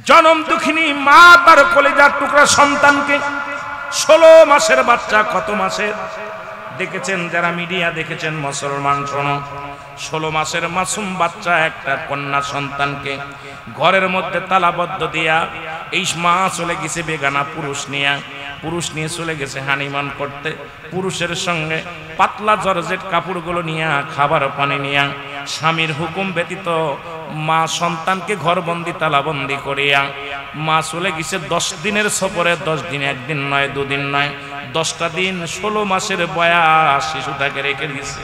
জনম দুঃখিনী মা তার কলিজার টুকরা সন্তানকে 16 মাসের বাচ্চা, কত মাসের দেখেছেন যারা মিডিয়া দেখেছেন মুসলমান শোনো, 16 মাসের মাসুম বাচ্চা একটা কন্যা সন্তানকে ঘরের মধ্যে তালাবদ্ধ দিয়া এই মা চলে গেছে বেগানা পুরুষ নিয়ে চলে গেছে হানিমান করতে। পুরুষের সঙ্গে পাতলা জর্জেট কাপড়গুলো নিয়ে, খাবার পানি নিয়ে, স্বামীর হুকুম ব্যতীত মা সন্তানকে ঘরবন্দি তালাবন্দি করিয়া মা চলে গেছে 10 দিনের সফরে। 10 দিন, একদিন নয়, 2 দিন নয়, 10টা দিন 16 মাসের বয়স শিশুটাকে রেখে দিয়েছে।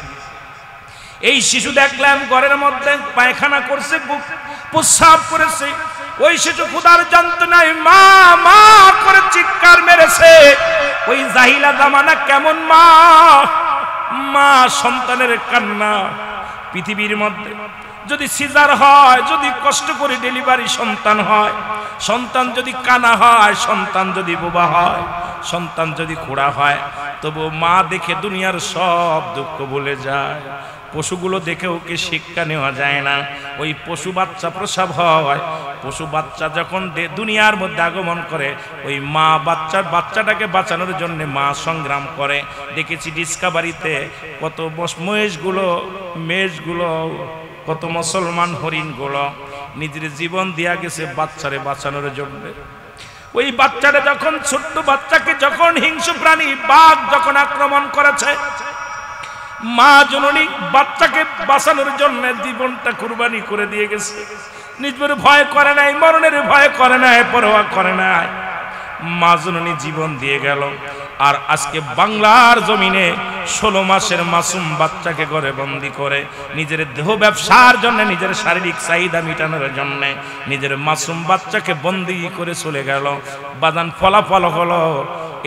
এই শিশু দেখলাম ঘরের মধ্যে পায়খানা করছে, প্রস্রাব করেছে। ওই শিশু ক্ষুধার যন্ত্রণায় মা মা করে চিৎকার মেরেছে। ওই জাহিলা জামানা কেমন মা, মা সন্তানের কান্না। পৃথিবীর মধ্যে যদি সিজার হয়, যদি কষ্ট করে ডেলিভারি সন্তান হয়, সন্তান যদি কানা হয়, সন্তান যদি বোবা হয়, সন্তান যদি খোড়া হয়, তবু মা দেখে দুনিয়ার সব দুঃখ ভুলে যায়। পশুগুলো দেখেও কি শিক্ষা নেওয়া যায় না? ওই পশু বাচ্চা প্রসব হয়, পশু বাচ্চা যখন দুনিয়ার মধ্যে আগমন করে, ওই মা বাচ্চাটাকে বাঁচানোর জন্য মা সংগ্রাম করে। দেখেছি ডিসকাভারিতে কত মেষগুলো, কত মুসলমান হরিণগুলো নিজের জীবন দিয়া গেছে বাচ্চারে বাঁচানোর জন্য। ওই বাচ্চাটা যখন, ছোট্ট বাচ্চাকে যখন হিংস্র প্রাণী বাঘ যখন আক্রমণ করেছে, মা জননী বাচ্চাকে বাঁচানোর জন্য জীবনটা কুরবানি করে দিয়ে গেছে। নিজের ভয় করে নাই, মরণের ভয় করে নাই, পরোয়া করে নাই, মা জননী জীবন দিয়ে গেল। আর আজকে বাংলার জমিনে 16 মাসের মাসুম বাচ্চাকে ঘরে বন্দি করে নিজের দেহ ব্যবসার জন্য, নিজের শারীরিক চাহিদা মেটানোর জন্য নিজের মাসুম বাচ্চাকে বন্দি করে চলে গেল। বাজান ফলাফল হলো,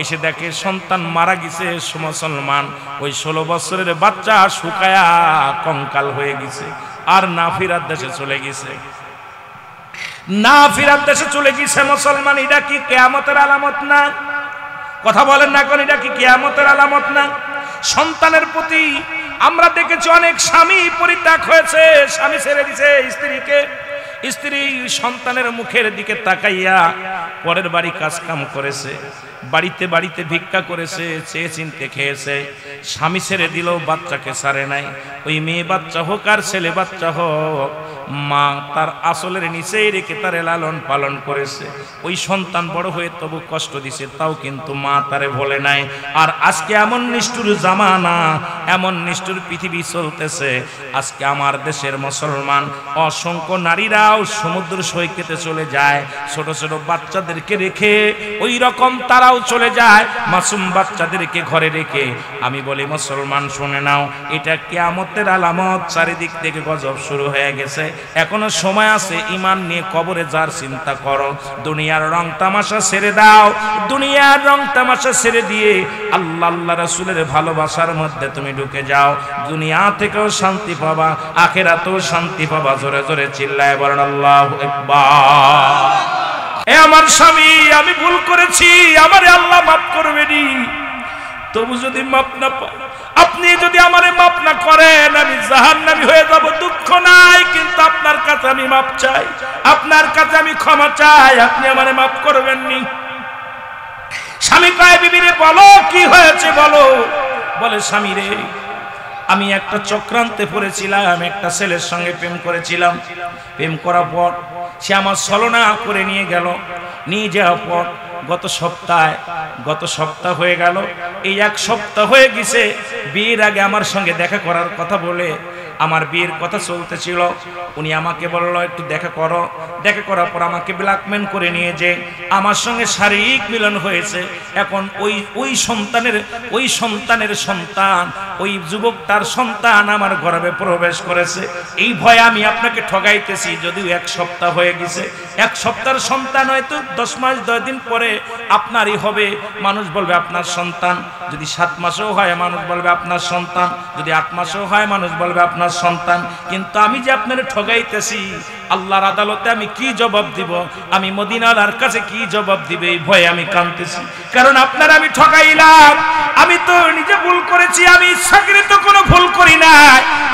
এসে দেখে সন্তান মারা গেছে মুসলমান। ওই 16 বছরের বাচ্চা শুকায়া কঙ্কাল হয়ে গেছে, আর না ফিরার দেশে চলে গেছে, না ফিরার দেশে চলে গেছে মুসলমান। এটা কি কিয়ামতের আলামত না? কথা বলেন না কোন, এটা কি কিয়ামতের আলামত না? সন্তানের প্রতি আমরা দেখেছি অনেক স্বামী পরিত্যাগ হয়েছে, স্বামী ছেড়ে দিছে স্ত্রীকে, স্ত্রী সন্তানের মুখের দিকে তাকাইয়া পরের বাড়ি কাজ কাম করেছে, বাড়িতে বাড়িতে ভিক্ষা করেছে, চেয়ে চিনতে খেয়েছে, স্বামী ছেড়ে দিল, বাচ্চাকে ছাড়ে নাই। ওই মেয়ে বাচ্চা হোক আর ছেলে বাচ্চা হোক, মা তার আসলের নিচেই রেখে তারে লালন পালন করেছে। ওই সন্তান বড় হয়ে তবু কষ্ট দিছে, তাও কিন্তু মা তারে বলে নাই। আর আজকে এমন নিষ্ঠুর জামানা, এমন নিষ্ঠুর পৃথিবী চলতেছে। আজকে আমার দেশের মুসলমান অসংখ্য নারীরাও সমুদ্র সৈকতে চলে যায়, ছোট ছোট বাচ্চাদেরকে রেখে ওই রকম তারাও চলে যায়, মাসুম বাচ্চাদেরকে ঘরে রেখে। আমি বলি মুসলমান শুনে নাও, এটা কিয়ামতের আলামত। চারিদিক থেকে গজব শুরু হয়ে গেছে, এখনো সময় আছে। ঈমান নিয়ে কবরে যার চিন্তা করো, দুনিয়ার রং তামাশা ছেড়ে দাও, দুনিয়ার রং তামাশা ছেড়ে দিয়ে আল্লাহ আল্লাহ রাসূলের ভালোবাসার মধ্যে তুমি ঢুকে যাও। দুনিয়া থেকেও শান্তি পাবা, আখিরাতেও শান্তি পাবা। জোরে জোরে চিল্লায় বলেন আল্লাহু আকবার। এ আমার স্বামী, আমি ভুল করেছি, আমারে আল্লাহ মাফ করবেনি। তবু যদি মাফ না পাই, আপনি যদি আমারে মাফ না করেন, আমি জাহান্নামী হয়ে যাব, দুঃখ নাই, কিন্তু আপনার কাছে আমি মাফ চাই, আপনার কাছে আমি ক্ষমা চাই, আপনি আমারে মাফ করবেননি। স্বামী কয় বিবিরে বলো কি হয়েছে বলো। বলে স্বামী রে, আমি একটা চক্রান্তে পড়েছিলাম, একটা ছেলের সঙ্গে প্রেম করেছিলাম, প্রেম করার পর সে আমার ছলনা করে নিয়ে গেল, নিয়ে যাওয়ার পর গত সপ্তাহ হয়ে গেল, এই 1 সপ্তাহ হয়ে গেছে বিয়ের আগে আমার সঙ্গে দেখা করার কথা বলে, আমার বিয়ের কথা চলতেছিল, উনি আমাকে বলল একটু দেখা করো। দেখা করার পর আমাকে ব্ল্যাকমেল করে নিয়ে যে আমার সঙ্গে শারীরিক মিলন হয়েছে। এখন ওই সন্তানের সন্তান, ওই যুবকটার সন্তান আমার গর্ভে প্রবেশ করেছে। এই ভয়ে আমি আপনাকে ঠগাইতেছি, যদিও 1 সপ্তাহ হয়ে গেছে। 1 সপ্তাহের সন্তান হয়তো 10 মাস 10 দিন পরে আপনারই হবে, মানুষ বলবে আপনার সন্তান। যদি 7 মাসেও হয় মানুষ বলবে আপনার সন্তান, যদি 8 মাসেও হয় মানুষ বলবে আপনার সন্তান। কিন্তু আমি যে আপনার ঠগাইতেছি, আল্লাহর আদালতে আমি কি জবাব দিব, আমি মদিনার কাছে কি জবাব দিব, এই ভয়ে আমি কাঁদতেছি। কারণ আপনার আমি ঠগাইলাম, আমি তো নিজে ভুল করেছি, আমি ইচ্ছাকৃত কোনো ভুল করি না,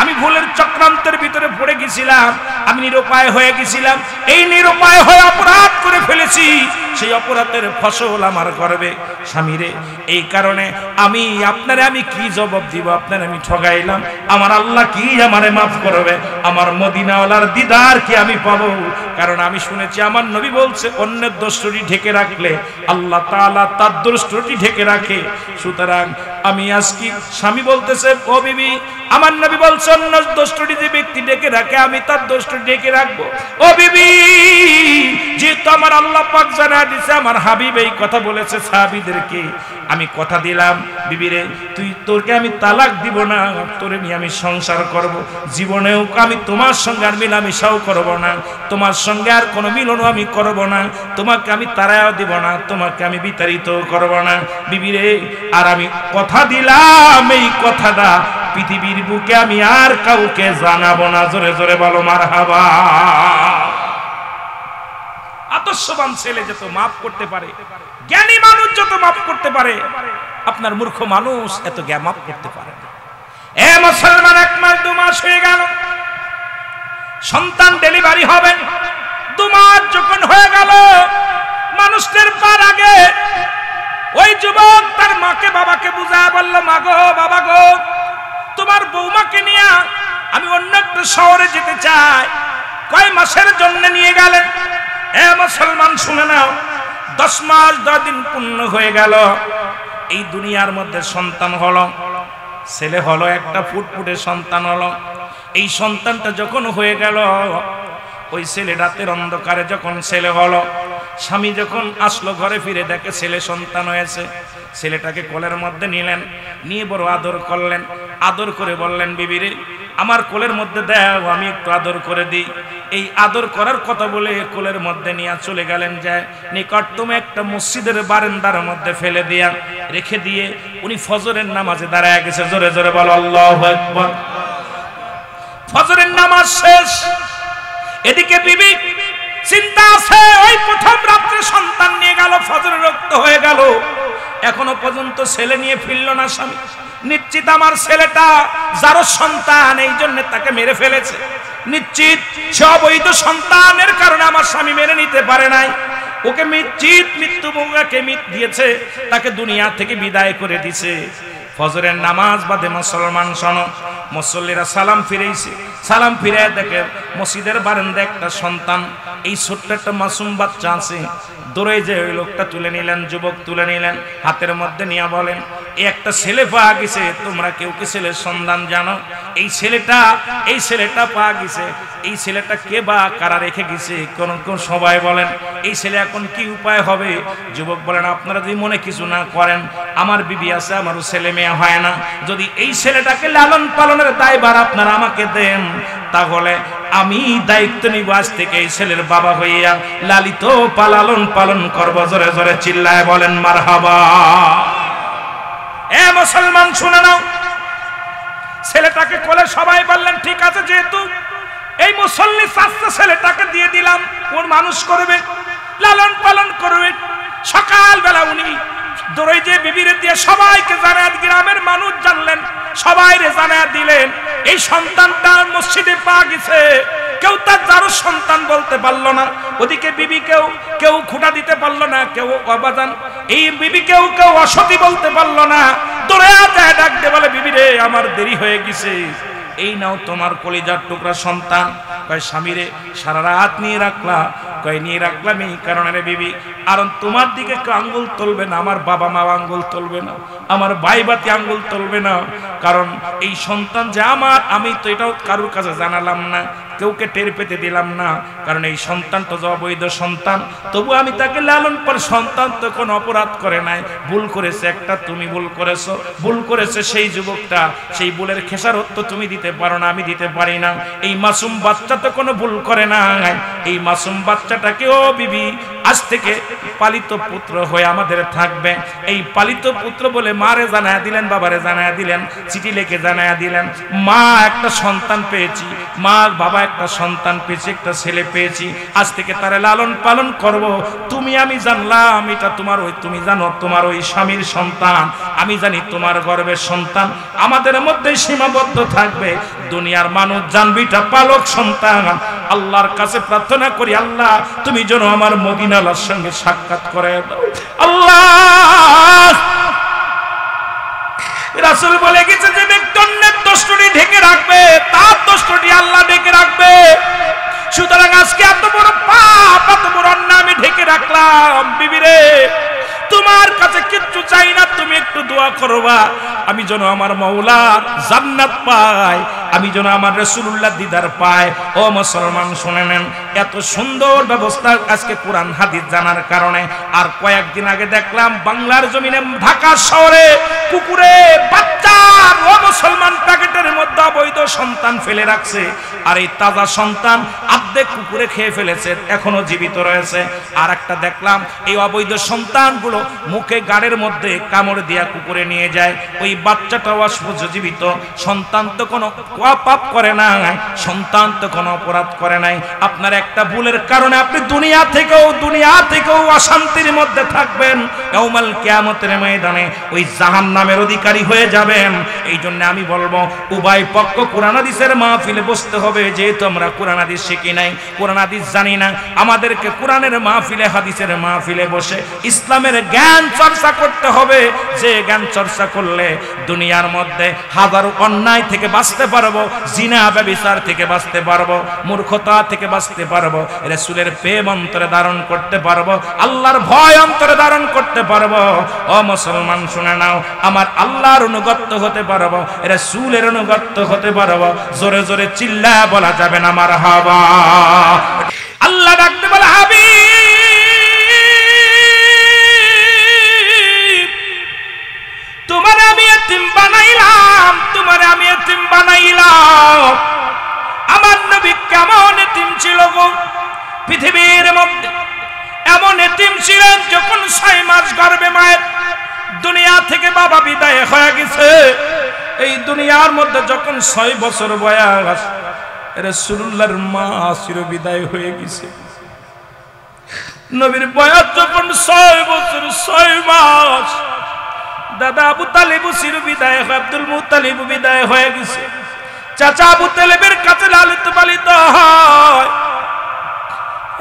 আমি ভুলের চক্রান্তের ভিতরে পড়ে গেছিলাম, আমি নিরুপায় হয়ে গেছিলাম। এই নিরুপায় হয়ে অপরাধ করে সেই অপরাধের ফসল আমার করবে। স্বামীরে, এই কারণে আমি আপনারে আমি কি জবাব দিব? আপনারে আমি ঠগাইলাম, আমার আল্লাহ কি আমারে মাফ করবে? আমার মদিনাওয়ালার দিদার কি আমি পাবো? কারণ আমি শুনেছি আমার নবী বলছে অন্যের দোষটি ঢেকে রাখলে আল্লাহ তাআলা তার দোষটি ঢেকে রাখে। সুতরাং আমি আজকে স্বামী বলতেছে, ও বিবি, আমার নবী বলছে অন্য দোষটি যে ব্যক্তি ঢেকে রাখে আমি তার দোষটি ঢেকে রাখবো। ও বিবি, যেহেতু আমার আল্লাহ পাক জানায় দিয়েছে, আমার হাবিব এই কথা বলেছে সাহাবীদেরকে, আমি কথা দিলাম বিবিরে, তোরকে আমি তালাক দিব না, তোরে নিয়ে আমি সংসার করব, জীবনেও আমি তোমার সঙ্গে আর মিলামিশাও করব না, তোমার সঙ্গে আর কোনো মিলনও আমি করব না, তোমাকে আমি তাড়াও দিব না, তোমাকে আমি বিতাড়িত করব না বিবিরে। আর আমি কথা দিলাম এই কথাটা পৃথিবীর বুকে আমি আর কাউকে জানাবো না। জোরে জোরে বলো মারহাবা। আদর্শবান ছেলে যত মাফ করতে পারে, জ্ঞানী মানুষ যত মাফ করতে পারে, আপনার মূর্খ মানুষ এত জ্ঞান মাফ করতে পারে না। এ মুসলমান, 1 মাস 2 মাস হয়ে গেল, সন্তান ডেলিভারি হবে, 2 মাস যখন হয়ে গেল, মানুষের পার আগে ওই যুবক তার মাকে বাবাকে বুঝায় বলল, মা গো, বাবা গো, তোমার বৌমাকে নিয়ে আমি অন্য একটা শহরে যেতে চাই। কয় মাসের জন্য নিয়ে গেলেন? এ মুসলমান শুনে নাও, 10 মাস 10 দিন পূর্ণ হয়ে গেল, এই দুনিয়ার মধ্যে সন্তান হলো, ছেলে হলো, একটা ফুটফুটে সন্তান হলো। এই সন্তানটা যখন হয়ে গেল, ওই ছেলে রাতের অন্ধকারে যখন ছেলে হলো, স্বামী যখন আসলো ঘরে ফিরে দেখে ছেলে সন্তান হয়েছে, ছেলেটাকে কোলের মধ্যে নিলেন, নিয়ে বড় আদর করলেন, আদর করে বললেন, বিবিরে আমার কোলের মধ্যে দাও, আমি একটু আদর করে দিই। এই আদর করার কথা বলে কোলের মধ্যে নিয়ে চলে গেলেন, যায় নিকটতম একটা মসজিদের বারান্দার মধ্যে ফেলে দিয়া রেখে দিয়ে উনি ফজরের নামাজে দাঁড়ায় গেছে। জোরে জোরে বলো আল্লাহু আকবার। ফজরের নামাজ শেষ, এদিকে বিবি চিন্তা আছে, ওই প্রথম রাত্রে সন্তান নিয়ে গেল, ফজরের রক্ত হয়ে গেল, এখনো পর্যন্ত ছেলে নিয়ে ফিরল না স্বামী। নিশ্চিত আমার ছেলেটা যার সন্তান, এই জন্য তাকে মেরে ফেলেছে, নিশ্চিত সে অবৈধ সন্তানের কারণে আমার স্বামী মেনে নিতে পারে নাই, ওকে নিশ্চিত মৃত্যু মুখে দিয়েছে, তাকে দুনিয়া থেকে বিদায় করে দিছে। ফজরের নামাজ বাদে মুসলমান শোনো, মুসল্লিরা সালাম ফিরেছে, সালাম ফিরে দেখে মসজিদের বারান্দায় একটা সন্তান, এই ছোট্ট একটা মাসুম বাচ্চা আছে। দৌড়ে যে ওই লোকটা তুলে নিলেন, যুবক তুলে নিলেন, হাতের মধ্যে নিয়ে বলেন, এই একটা ছেলে পাওয়া গেছে, তোমরা কেউ কি ছেলের সন্ধান জানো? এই ছেলেটা পাওয়া গেছে, এই ছেলেটা কে বা কারা রেখে গেছে? কোন সবাই বলেন এই ছেলে এখন কি উপায় হবে? যুবক বলেন, আপনারা যদি মনে কিছু না করেন, আমার বিবি আছে, আমারও ছেলে মেয়ে হয় না, যদি এই ছেলেটাকে লালন পালনের দায়ভার আপনারা আমাকে দেন, তাহলে আমি দায়িত্ব নিব, আজ থেকে এই ছেলের বাবা হইয়া লালিত লালন পালন করব। জোরে জোরে চিল্লায় বলেন মারহাবা। এ মুসলমান শুনে নাও, ছেলেটাকে কোলে সবাই বললেন, ঠিক আছে, যেহেতু এই মুসল্লি চাচা ছেলেটাকে দিয়ে দিলাম, ওর মানুষ করবে, লালন পালন করবে। সকালবেলা উনি দৌড়ে যে বিবিরে দিয়ে সবাইকে জানায়, গ্রামের মানুষ জানলেন, সবাইরে জানায় দিলেন এই সন্তানটা মসজিদে পাওয়া গেছে। কেউ তার যারও সন্তান বলতে পারলো না, ওদিকে বিবি কেউ খুঁটা দিতে পারলো না, কেউ অবাজান এই বিবি কেউ অসতী বলতে পারলো না। দৌড়ে যায়, ডাক দিয়ে বলে, বিবি রে আমার দেরি হয়ে গেছে, এই নাও তোমার কলিজার টুকরা সন্তান। কয় স্বামীরে সারা রাত নিয়ে রাখলা? কয় নিয়ে রাখলাম এই কারণে রে বিবি, কারণ তোমার দিকে কেউ আঙ্গুল তুলবে না, আমার বাবা মা আঙ্গুল তুলবে না, আমার ভাই বাতি আঙ্গুল তুলবে না, কারণ এই সন্তান যে আমার, আমি তো এটাও কারোর কাছে জানালাম না, কেউকে টের পেতে দিলাম না, কারণ এই সন্তানটা যে অবৈধ সন্তান, তবু আমি তাকে লালন পালন, সন্তান তো কোনো অপরাধ করে নাই, ভুল করেছে একটা, তুমি ভুল করেছো, ভুল করেছে সেই যুবকটা, সেই ভুলের খেসারত তো তুমি দিতে পারো না, আমি দিতে পারি না। এই মাসুম বাচ্চা তো কোনো ভুল করে না, এই মাসুম বাচ্চাটাকে ও বিবি আজ থেকে পালিত পুত্র হয়ে আমাদের থাকবে। এই পালিত পুত্র বলে মারে জানায়া দিলেন, বাবারে জানায়া দিলেন, চিঠি লিখে জানায়া দিলেন, মা একটা সন্তান পেয়েছি, মা বাবা একটা সন্তান পেয়েছি, একটা ছেলে পেয়েছি, আজ থেকে তারে লালন পালন করব। তুমি আমি জানলাম এটা তোমার ওই, তুমি জানো তোমার ওই স্বামীর সন্তান, আমি জানি তোমার গর্ভের সন্তান, আমাদের মধ্যে সীমাবদ্ধ থাকবে। দুনিয়ার মানুষ জানবে এটা পালক সন্তান। আল্লাহর কাছে প্রার্থনা করি, আল্লাহ তুমি যেন আমার মদিনার তাআলার সঙ্গে সাক্ষাৎ করে দাও আল্লাহ। রাসূল বলে গেছে যে ব্যক্তি অন্যের দোষটি ঢেকে রাখবে তার দোষটি আল্লাহ ঢেকে রাখবে। সুতরাং আজকে এত বড় পাপ এত বড় অন্যায় আমি ঢেকে রাখলাম। বিবি রে, তোমার কাছে কিচ্ছু চাই না, তুমি একটু দোয়া করবা আমি যেন আমার মাওলার জান্নাত পাই, আমি যেন আমার রাসূলুল্লাহ দিদার পাই। ও মুসলমান শুনে নেন, এত সুন্দর ব্যবস্থা আজকে কোরআন হাদিস জানার কারণে। আর কয়েকদিন আগে দেখলাম বাংলার জমিনে ঢাকা শহরে কুকুরে বাচ্চা ও মুসলমান প্যাকেটের মধ্যে অবৈধ সন্তান ফেলে রাখছে। আর এই তাজা সন্তান অর্ধেক কুকুরে খেয়ে ফেলেছে, এখনো জীবিত রয়েছে। আর একটা দেখলাম এই অবৈধ সন্তানগুলো মুখে গাড়ের মধ্যে কামড় দিয়া কুকুরে নিয়ে যায়। ওই বাচ্চাটাও জীবিত। সন্তান তো কোনো পাপ করে নাই, সন্তান তো কোনো অপরাধ করে নাই। আপনার একটা ভুলের কারণে আপনি দুনিয়া থেকেও অশান্তির মধ্যে থাকবেন, ইয়াউমাল কিয়ামতের ময়দানে ওই জাহান্নামের অধিকারী হয়ে যাবেন। এই জন্য আমি বলবো উভয় পক্ষ কোরআন হাদিসের মাহফিলে বসতে হবে। যেহেতু আমরা কোরআন হাদিস শিখি নাই, কোরআন হাদিস জানি না, আমাদেরকে কোরআনের মাহফিলে হাদিসের মাহফিলে বসে ইসলামের জ্ঞান চর্চা করতে হবে। যে জ্ঞান চর্চা করলে দুনিয়ার মধ্যে হাজারো অন্যায় থেকে বাঁচতে পারবো, জিনা ব্যভিচার থেকে বাঁচতে পারবো, মূর্খতা থেকে বাঁচতে পারবো, রাসূলের প্রেম অন্তরে ধারণ করতে পারবো, আল্লাহর ভয় অন্তরে ধারণ করতে পারবো। ও মুসলমান শুনে নাও, আমার আল্লাহর অনুগত হতে পারবো, রাসূলের অনুগত হতে পারবো। জোরে জোরে চিল্লা বলা যাবে না মারহাবা। আল্লাহ ডাকতে বলে হাবিব তোমার আমি এতিম বানাইলাম, তোমার আমি এতিম বানাইলাম। আমার নবী কেমন এতিম ছিল গো, পৃথিবীর মধ্যে এমন এতিম ছিলেন যখন 6 মাস গর্ভে মায়ের দুনিয়া থেকে বাবা বিদায় হয়ে গেছে। এই দুনিয়ার মধ্যে যখন 6 বছর বয়স রাসূলুল্লাহর মা চির বিদায় হয়ে গেছে। নবীর বয়স যখন 6 বছর 6 মাস, দাদা আবু তালিব চির বিদায় হয়, আব্দুল মুত্তালিব বিদায় হয়ে গেছে। চাচা আবু তালিবের কাছে লালিত পালিত হয়।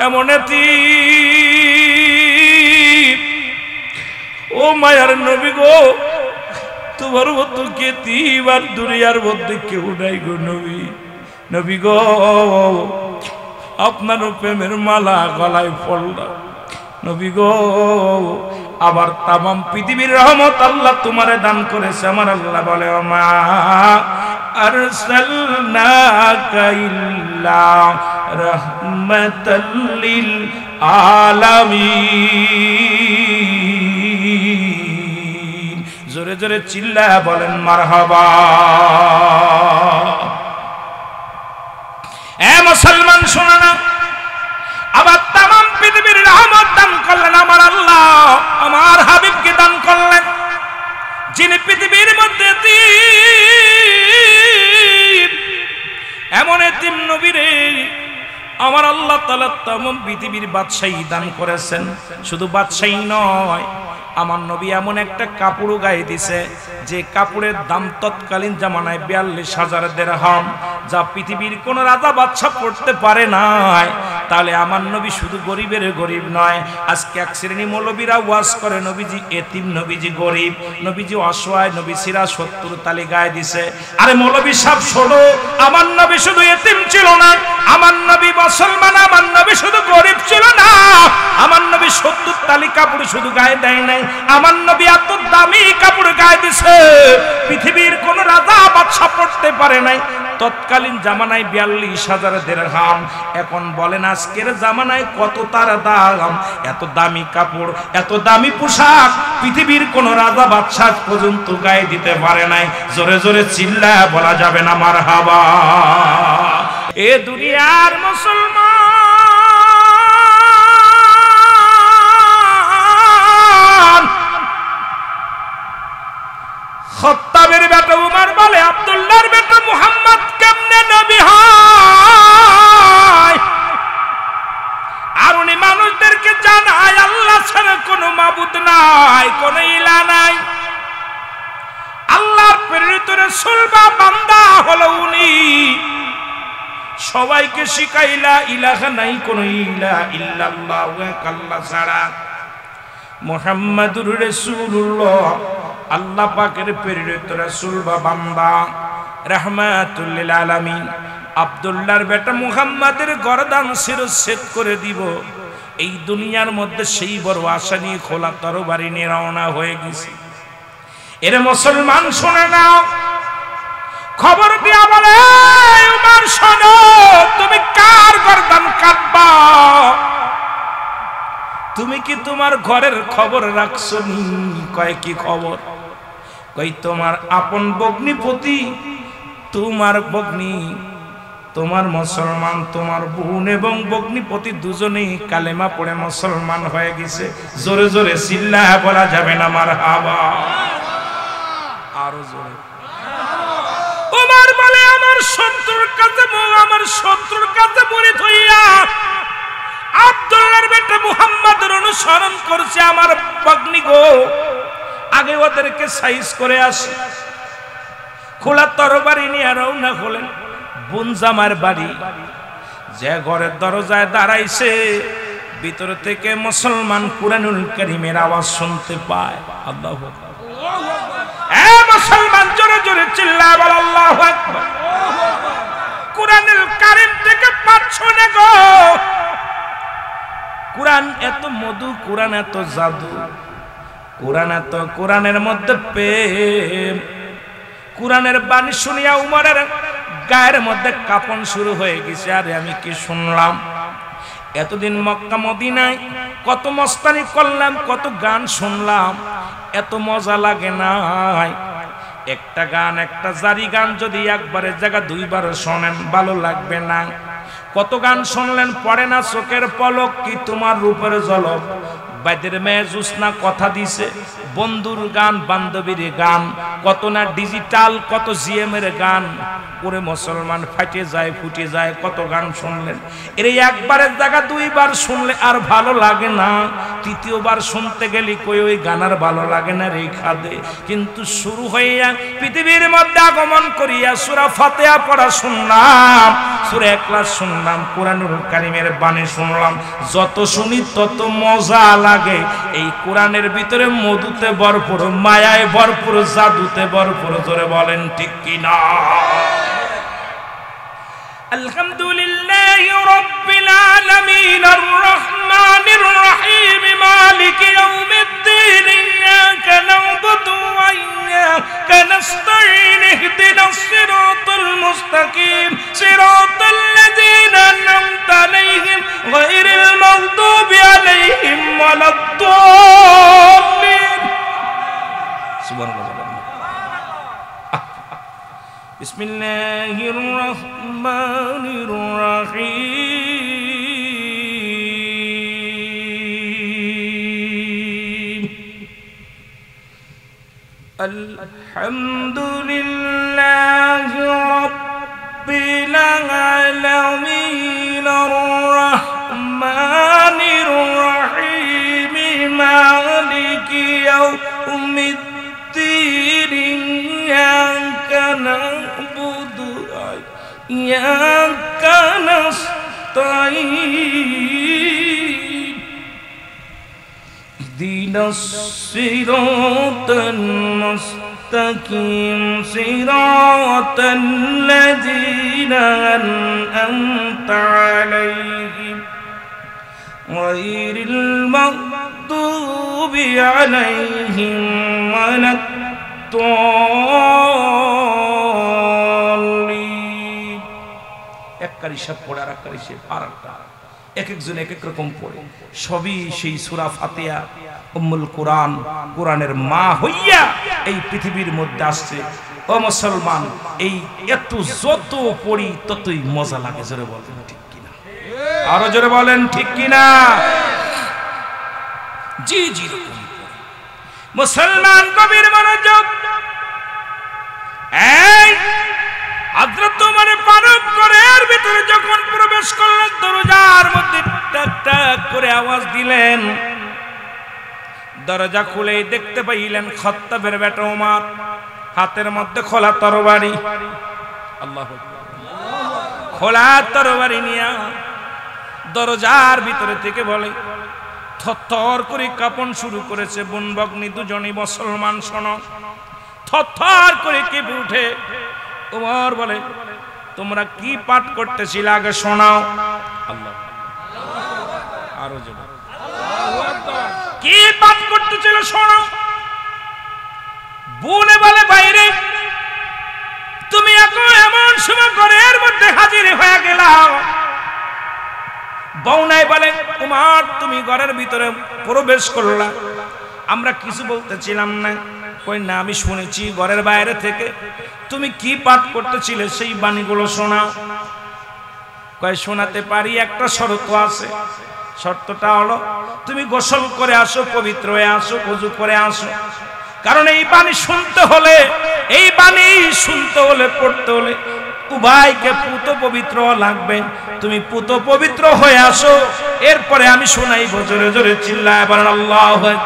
এমন এতিম, ও মায়ার নবী গো, তোমার মতো এতিম আর দুনিয়ার মধ্যে কেউ নাই গো নবী। নবী গো, আপনার প্রেমের মালা গলায় পড়ল নবী গো। আবার তামাম পৃথিবীর রহমত আল্লাহ তোমারে দান করেছে। আমার আল্লাহ বলে মা আরসালনাকা ইল্লা রাহমাতাল লিল আলামিন। জোরে জোরে চিল্লা বলেন মারহাবা। এ মুসলমান শোনো না, আবার তামাম পৃথিবীর রহমত দান করলেন আমার আল্লাহ, আমার হাবিবকে দান করলেন, যিনি পৃথিবীর মধ্যে এমন এতিম নবী রে আমার আল্লাহ তাআলা তামাম পৃথিবীর বাদশাহী দান করেছেন। শুধু বাদশাহী নয়, আমার নবী এমন একটা কাপড়ও গায়ে দিছে যে কাপড়ের দাম তৎকালীন জামানায় 42,000 দিরহাম, যা পৃথিবীর কোন রাজা বাদশা পড়তে পারে নাই। তাহলে আমার নবী শুধু গরিবের গরিব নয়। আজকে এক শ্রেণী মৌলবীরা ওয়াজ করে নবীজি এতিম, নবীজি গরিব, নবীজি অসহায়, নবী সিরা 70 তালি গায়ে দিছে। আরে মৌলবী সাহেব শোনো, আমার নবী শুধু এতিম ছিল না, আমার নবী মুসলমান, আমার নবী শুধু গরিব ছিল না, আমার নবী 70 তালি কাপড় শুধু গায়ে দেয় নাই, আমার নবী এত দামি কাপড় গায়ে দিছে পৃথিবীর কোন রাজা বাদশা পড়তে পারে নাই। তৎকালীন জামানায় 42,000 দিরহাম। এখন বলেন আজকের জামানায় কত তার দাম? এত দামি কাপড়, এত দামি পোশাক পৃথিবীর কোন রাজা বাদশা পর্যন্ত গায়ে দিতে পারে নাই। জোরে জোরে চিল্লা বলা যাবে না মারহাবা। এ দুনিয়ার মুসলমান, খাত্তাবের বেটা উমর বলে আব্দুল্লাহর বেটা মুহাম্মদ কেমনে নবী হয়? আর উনি মানুষদেরকে জানায় আল্লাহ ছাড়া কোনো মাবুদ নাই, কোনো ইলাহ নাই। আল্লাহর প্রেরিত রাসূল বা বান্দা হলো উনি। সবাইকে শিখাইলা ইলাহা নাই কোন ইলাহা ইল্লাল্লাহ এক আল্লাহ ছাড়া, মুহাম্মাদুর রাসূলুল্লাহ আল্লাহ পাকের প্রেরিত রাসূল বা বান্দা রাহমাতুল লিল আলামিন। আব্দুল্লাহর বেটা মুহাম্মাদের গর্দান শিরচ্ছেদ করে দিব, এই দুনিয়ার মধ্যে সেই বড় আশা নিয়ে খোলা তরবারি নিয়ে রওনা হয়ে গেছে। এর মুসলমান শুনে নাও, খবর দিয়া বলে উমর শোনো, তুমি কার গর্দান কাটবা? তুমি কি তোমার ঘরের খবর রাখছো নি? কয় কি খবর? কই তোমার আপন ভগ্নিপতি, তোমার ভগ্নি, তোমার মুসলমান, তোমার বোন এবং ভগ্নিপতি দুজনেই কালেমা পড়ে মুসলমান হয়ে গেছে। জোরে জোরে চিল্লায়া বলা যাবে না মারহাবা? আরো জোরে। ওমর বলে আমার শত্রুর কাছে মুরিদ হইয়া আব্দুল্লাহর বেটা মুহাম্মাদের অনুসরণ করছে আমার ভগ্নি গো, আগে ওদেরকে সাইজ করে আসি। খোলা তরবারি নিয়ে রওনা হলেন বুনজামার বাড়ি। যে ঘরের দরজায় দাঁড়াইছে, ভিতর থেকে মুসলমান কুরআনুল কারীমের আওয়াজ শুনতে পায়। আল্লাহু আকবার। এ মুসলমান জোরে জোরে চিল্লায় বল আল্লাহু আকবার। কুরআনুল কারীম থেকে পাঠ শুনে গো। কুরআন এত মধু, কুরআন এত জাদু, কুরআনের মধ্যে প্রেম। কুরআনের বাণী শুনিয়া উমরের গায়ের মধ্যে কাঁপন শুরু হয়ে গেছে। আরে আমি কি শুনলাম? এতদিন মক্কা মদিনায় কত মস্তানি করলাম, কত গান শুনলাম, এত মজা লাগে নাই। একটা গান, একটা জারি গান যদি একবারের জায়গা দুইবার শোনেন ভালো লাগবে না। কত গান শুনলেন, পড়ে না চোখের পলক কি তোমার রূপের ঝলক। বাইদের মেয়ে জোসনা কথা দিছে, বন্ধুর গান, বান্ধবীর গান, কত না ডিজিটাল, কত জিএম এর গান করে মুসলমান ফাটে যায়, ফুটে যায়। কত গান শুনলেন, এর একবারের জায়গা দুইবার শুনলে আর ভালো লাগে না। তৃতীয়বার শুনতে গেলে কই ওই গান আর ভালো লাগে না রে খাদে। কিন্তু শুরু হইয়া পৃথিবীর মধ্যে আগমন করিয়া সূরা ফাতিহা পড়া শুনলাম, সূরা ইখলাস শুনলাম, কুরআনুল কারীমের বাণী শুনলাম। যত শুনি তত মজা লাগে। এই কোরআনের ভিতরে মধুতে ভরপুর, মায়ায় ভরপুর, জাদুতে ভরপুর। জোরে বলেন ঠিক কি না? আলহামদুলিল্লাহি রাব্বিল আলামিন আর রহমানির রহিম মালিকি ইয়াউমিদ্দিন ইয়াকা না'বুদু ওয়া ইয়াকা নাস্তাঈন ইহদিনাস সিরাতাল মুস্তাকিম সিরাতাল লাযীনা আন'আমতা আলাইহিম গায়রিল মাগদুবি আলাইহিম ওয়ালাদ-দাল্লিন। সুবহানাল্লাহ। বিসমিল্লাহির রহমানির রহিম। আলহামদুলিল্লাহি রাব্বিল আলামিন আর রহমানির রহিম মালিকি ইয়াউমিদ্দিন ইয়াকা না'বুদু ওয়া ইয়াকা নাস্তাঈন ইহদিনাস সিরাতাল মুস্তাকিম সিরাতাল লাযীনা আন'আমতা আলাইহিম গায়রিল মাগদুবি আলাইহিম ওয়ালাদ-দাল্লিন। এক কারি সব পড়ে আর এক কারি সে পারাটা, এক একজন এক এক রকম পড়ে। সবই সেই সূরা ফাতিহা উম্মুল কোরআন, কোরআনের মা হইয়া এই পৃথিবীর মধ্যে আসছে। ও মুসলমান, এই এত যত পড়ি ততই মজা লাগে। জোরে বলেন ঠিক কিনা? আরো জোরে বলেন ঠিক কিনা? জি জি রকম মুসলমান কবির মনোযোগ। এই হযরত ওমর ফারুক ঘরের ভিতরে যখন প্রবেশ করলেন, দরজার মধ্যে টাক টাক করে আওয়াজ দিলেন। দরজা খুলে দেখতে পাইলেন খাত্তাবের বেটা ওমর, হাতের মধ্যে খোলা তরবারি। আল্লাহু আকবার। খোলা তরবারি নিয়ে দরজার ভিতরে থেকে বলে, থরথর করে কাঁপন শুরু করেছে। বোন ভগ্নী দুজনই মুসলমান, শোনো। থরথর করে কেঁপে উঠে ওমর বলে, তোমরা কি পাঠ করতেছিলে আগে শোনাও। আল্লাহ, আরো জোরে, কি পাঠ করতেছিল শোনাও। বোনে বলে, বাইরে তুমি এখন এমন সময় ঘরের মধ্যে হাজির হয়ে গেলাম। বউনাই বলে, উমর তুমি ঘরের ভিতরে প্রবেশ করলা, আমরা কিছু বলতেছিলাম না। কই না, আমি শুনেছি ঘরের বাইরে থেকে তুমি কি পাঠ করতেছিলে সেই বাণীগুলো শোনাও। কয় শোনাতে পারি, একটা শর্ত আছে। শর্তটা হলো তুমি গোসল করে আসো, পবিত্র হয়ে আসো, ওযু করে আসো। কারণ এই বাণী শুনতে হলে, এই বাণী শুনতে হলে, পড়তে হলে উভয়কে পুত পবিত্র লাগবে। তুমি পুত পবিত্র হয়ে আসো, এরপরে আমি শোনাইব। জোরে জোরে চিল্লায় বলেন আল্লাহু আকবার।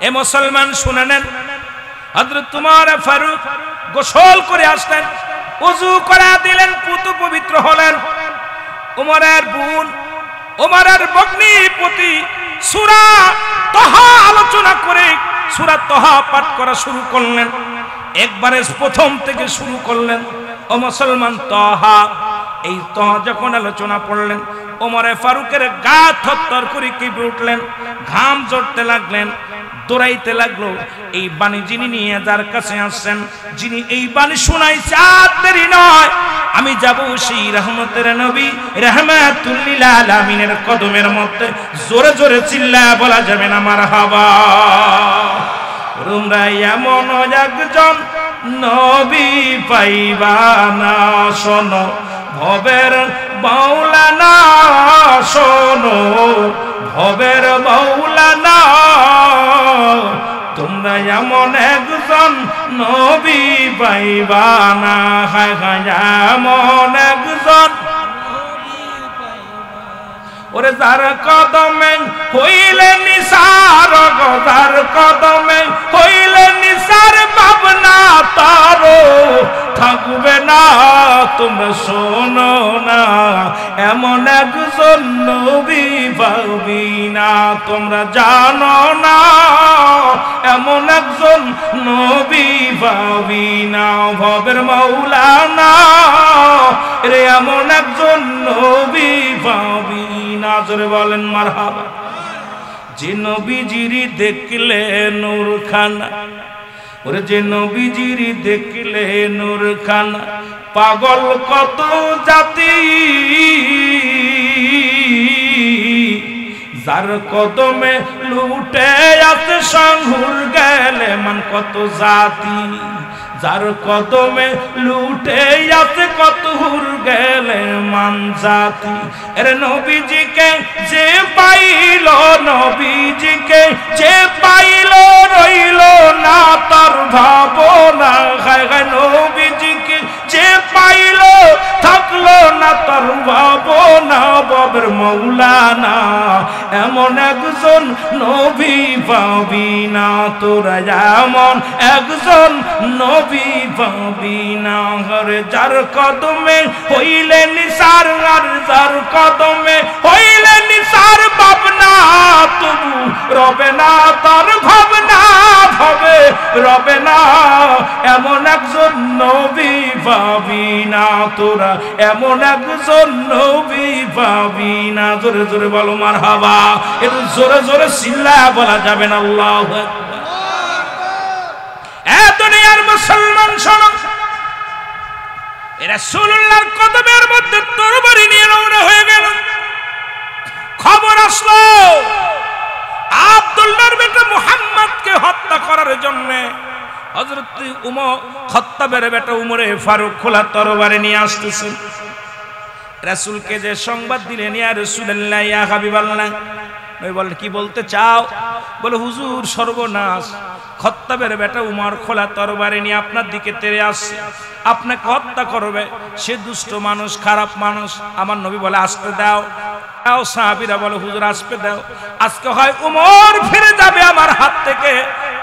এ মুসলমান শুনে নেন, হযরত উমর ফারুক গোসল করে আসলেন, ওযু করে দিলেন, পুত পবিত্র হলেন। উমরের বোন, উমরের ভগ্নী প্রতি সূরা তাহা আলোচনা করে সূরা তাহা পাঠ করা শুরু করলেন। একবারে প্রথম থেকে শুরু করলেন। ও মুসলমান, তাহা, এই তাহা যখন আলোচনা পড়লেন, ওমরে ফারুকের গা থরথর করে কেঁপে উঠলেন, ঘাম ঝরতে লাগলেন, দৌড়াইতে লাগলো। এই বাণী যিনি নিয়ে যার কাছে আসছেন, যিনি এই বাণী শোনাইছে, আর দেরি নয়, আমি যাব সেই রহমতের নবী রাহমাতুল লিল আলামিনের কদমের মধ্যে। জোরে জোরে চিল্লায়া বলা যাবে না মারহাবা। তোমরা এমন একজন নবী পাইবা না, শোনো ভবের মাওলানা, শোনো ভবের মাওলানা। তোমরা এমন একজন নবী পাইবা না, হায় হায় এমন একজন। ওরে যার কদমে হইলে নিসার, যার কদমে হইলে নিসার, ভাবনা তারো থাকবে না। তোমরা শোনো না, এমন একজন নবী পাবি না। তোমরা জানো না, এমন একজন নবী পাবি না। ভবের মাওলানা রে, এমন একজন নবী পাবি না। জোরে বলেন মারহাবা। যে নবীজিরি দেখলে নূর খানা, ওরে যে নবীজিরি দেখলে নূর খানা, পাগল কত জাতি, যার কদমে লুটে আছে সংহুর গেলে মান কত জাতি, যার কদমে লুটে আছে কত হুর গেলে মান জাতি। এর নবীজিকে যে পাইল, নবীজিকে যে পাইল, রইল না তার ভাবনা। গায় গায় নবীজিকে যে পাইল, থাকলো না তার ভাবনা। বাবের মাওলানা এমন একজন নবী পাবি না। তোরা এমন একজন নবী পাবি না। হরে যার কদমে হইলে নিসার, আর যার কদমে হইলে নিসার, ভাবনা তবু রবে না তার ভাবনা, ভাবে রবে না। এমন একজন নবী পাবি না। তোরা এমন একজন নবী পাবি না। জোরে জোরে বলো মারহাবা। একটু জোরে জোরে চিল্লায়া বলা যাবে না আল্লাহু আকবার। এ দুনিয়ার মুসলমান শোনো, রাসূলুল্লাহর কদমের মধ্যে তরবারি নিয়ে রওনা হয়ে গেল। খবর আসলো আব্দুল্লাহর বেটা মুহাম্মদকে হত্যা করার জন্য হযরত উমর খাত্তাবের বেটা উমরে ফারুক খোলা তরবারি নিয়ে আসতেছেন। রাসূলকে যে সংবাদ দিলেন, ইয়া রাসূলুল্লাহ, ইয়া হাবিবাল্লাহ, ওই বলে কি বলতে চাও? বলে হুজুর সর্বনাশ, খাত্তাবের বেটা উমর খোলা তরবারি নিয়ে আপনার দিকে তেড়ে আসছে, আপনাকে হত্যা করবে। সে দুষ্ট মানুষ, খারাপ মানুষ। আমার নবী বলে আসতে দাও। সাহাবীরা বলে হুজুর আসতে দাও, আজকে হয় উমর ফিরে যাবে আমার হাত থেকে,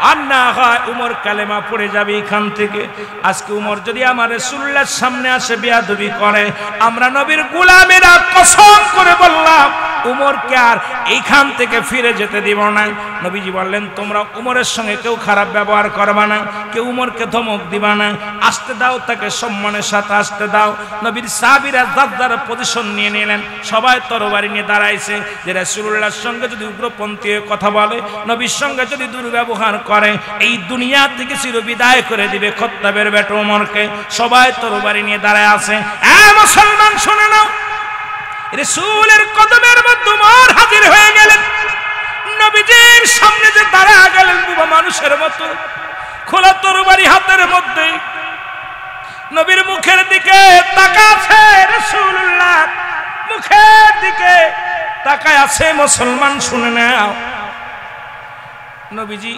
আর না হয় উমর কালেমা পড়ে যাবে এখান থেকে। আজকে উমর যদি আমার রাসূলুল্লাহর সামনে আসে বেয়াদবি করে, আমরা নবীর গোলামেরা কসম করে বললাম উমরকে আর এইখান থেকে ফিরে যেতে দিব না। নবীজি বললেন তোমরা উমরের সঙ্গে কেউ খারাপ ব্যবহার করবা না, কেউ উমরকে ধমক দিবা না, আসতে দাও, তাকে সম্মানের সাথে আসতে দাও। নবীর সাহাবীরা যার পজিশন নিয়ে নিলেন, সবাই তরবারি নিয়ে দাঁড়াইছে যে রাসূলুল্লাহর সঙ্গে যদি উগ্রপন্থী কথা বলে, নবীর সঙ্গে যদি দুর্ব্যবহার করে, এই দুনিয়া থেকে চিরবিদায় করে দিবে খত্তাবের বেটা উমরকে। সবাই তরবারি নিয়ে দাঁড়ায় আছে। মুসলমান শুনে নাও, রাসূলের কদমের মধ্যে উমর হাজির হয়ে গেলেন। নবীজির সামনে যে দাঁড়ায় গেলেন বুবা মানুষের মতো, খোলা তরবারি হাতের মধ্যে, নবীর মুখের দিকে তাকাচ্ছে, রাসূলুল্লাহ মুখের দিকে তাকায় আছে। মুসলমান শুনে নাও, নবীজি